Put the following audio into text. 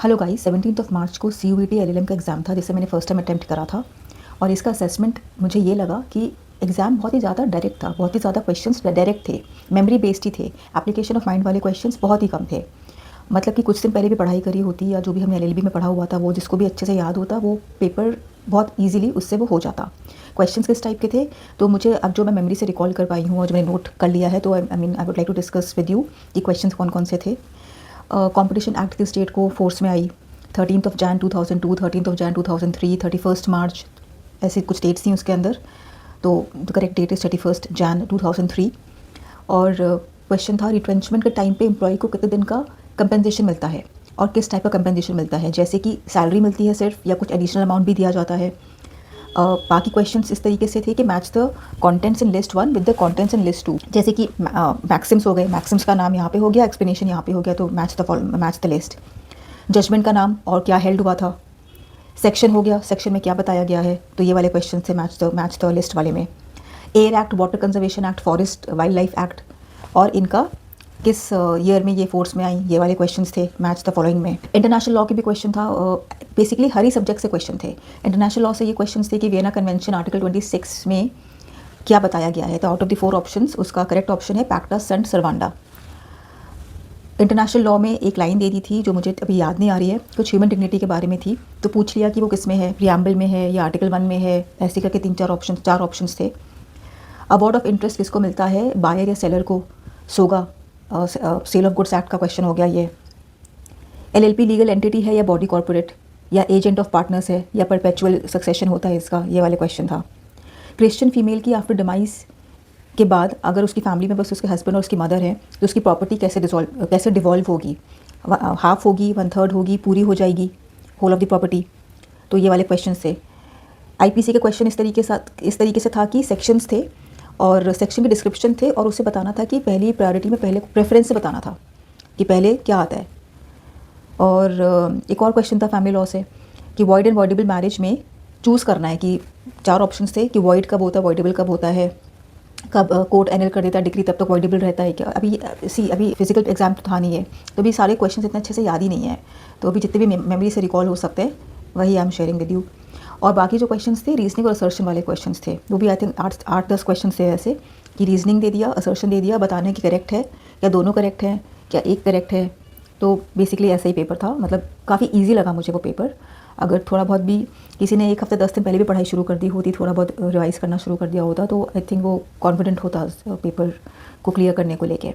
Hello guys, 17 मार्च को CUET LLM का exam था जिसे मैंने फ़र्स्ट टाइम अटेम्प्ट करा था। और इसका असेसमेंट मुझे ये लगा कि एग्ज़ाम बहुत ही ज़्यादा डायरेक्ट था, बहुत ही ज़्यादा क्वेश्चंस डायरेक्ट थे, मेमोरी बेस्ड ही थे। एप्लीकेशन ऑफ माइंड वाले क्वेश्चंस बहुत ही कम थे। मतलब कि कुछ दिन पहले भी पढ़ाई करी होती या जो भी हमने LLB में पढ़ा हुआ था वो जिसको भी अच्छे से याद होता वो पेपर बहुत ईजिली उससे वो हो जाता। क्वेश्चंस किस टाइप के थे तो मुझे अब जो मैं मेमोरी से रिकॉल कर पाई हूँ और जो मैंने नोट कर लिया है तो I would like to discuss with you कि क्वेश्चंस कौन कौन से थे। कंपटीशन एक्ट किस डेट को फोर्स में आई? 13 जैन 2002, 13 जैन 2003, 31 मार्च, ऐसे कुछ डेट्स थी उसके अंदर। तो the correct that is 31 Jain 2003। और क्वेश्चन था रिट्रेंचमेंट के टाइम पे एम्प्लॉय को कितने दिन का कंपनसेशन मिलता है और किस टाइप का कंपनसेशन मिलता है, जैसे कि सैलरी मिलती है सिर्फ या कुछ एडिशनल अमाउंट भी दिया जाता है। बाकी क्वेश्चंस इस तरीके से थे कि match the contents in list 1 with the contents in list 2, जैसे कि मैक्सिम्स हो गए, मैक्सिम्स का नाम यहाँ पे हो गया, एक्सप्लेनेशन यहाँ पे हो गया, तो मैच द लिस्ट। जजमेंट का नाम और क्या हेल्ड हुआ था। सेक्शन हो गया, सेक्शन में क्या बताया गया है, तो ये वाले क्वेश्चन थे मैच द लिस्ट वाले में। Air act, water conservation act, forest wild life act, और इनका किस ईयर में ये फोर्स में आई, ये वाले क्वेश्चंस थे मैच द फॉलोइंग में। इंटरनेशनल लॉ की भी क्वेश्चन था, बेसिकली हर ही सब्जेक्ट से क्वेश्चन थे। इंटरनेशनल लॉ से ये क्वेश्चंस थे कि वियना कन्वेंशन आर्टिकल 26 में क्या बताया गया है, तो आउट ऑफ द 4 ऑप्शंस उसका करेक्ट ऑप्शन है पैक्टा सेंट सर्वांडा। इंटरनेशनल लॉ में एक लाइन दे दी थी जो मुझे अभी याद नहीं आ रही है, कुछ ह्यूमन डिग्निटी के बारे में थी, तो पूछ लिया कि वो किस में है, प्रियम्बल में है या आर्टिकल 1 में है, ऐसे करके 4 ऑप्शंस थे। अवार्ड ऑफ इंटरेस्ट किसको मिलता है, बायर या सेलर को, सोगा सेल ऑफ गुड्स एक्ट का क्वेश्चन हो गया ये। LLP लीगल एंटिटी है या बॉडी कॉर्पोरेट, या एजेंट ऑफ पार्टनर्स है या परपेचुअल सक्सेशन होता है इसका, ये वाले क्वेश्चन था। क्रिश्चियन फीमेल की आफ्टर डिमाइज के बाद अगर उसकी फैमिली में बस उसके हस्बैंड और उसकी मदर है तो उसकी प्रॉपर्टी कैसे डिवॉल्व होगी, हाफ होगी, 1/3 होगी, पूरी हो जाएगी, होल ऑफ द प्रॉपर्टी, तो ये वाले क्वेश्चन थे। IPC के क्वेश्चन इस तरीके से था कि सेक्शंस थे और सेक्शन के डिस्क्रिप्शन थे और उसे बताना था कि पहली प्रायोरिटी में पहले प्रेफरेंस से बताना था कि पहले क्या आता है। और एक और क्वेश्चन था फैमिली लॉ से कि वॉइड एंड वॉइडेबल मैरिज में चूज़ करना है कि 4 ऑप्शंस थे कि वॉइड कब होता है, वॉइडेबल कब होता है, कब कोर्ट एनल कर देता है डिग्री तब तक वॉइडेबल रहता है क्या। अभी फिजिकल एग्जाम तो था नहीं है, तो अभी सारे क्वेश्चन इतने अच्छे से याद ही नहीं है, तो अभी जितने भी मेमोरी से रिकॉल हो सकते हैं वही I am sharing with you. और बाकी जो क्वेश्चंस थे रीजनिंग और असर्शन वाले क्वेश्चंस थे, वो भी आई थिंक 8-10 क्वेश्चन थे ऐसे कि रीजनिंग दे दिया, असर्शन दे दिया, बताने की करेक्ट है या दोनों करेक्ट हैं, क्या एक करेक्ट है। तो बेसिकली ऐसा ही पेपर था, मतलब काफ़ी ईजी लगा मुझे वो पेपर। अगर थोड़ा बहुत भी किसी ने 1 हफ्ते 10 दिन पहले भी पढ़ाई शुरू कर दी होती, थोड़ा बहुत रिवाइज़ करना शुरू कर दिया होता, तो आई थिंक वो कॉन्फिडेंट होता पेपर को क्लियर करने को लेके।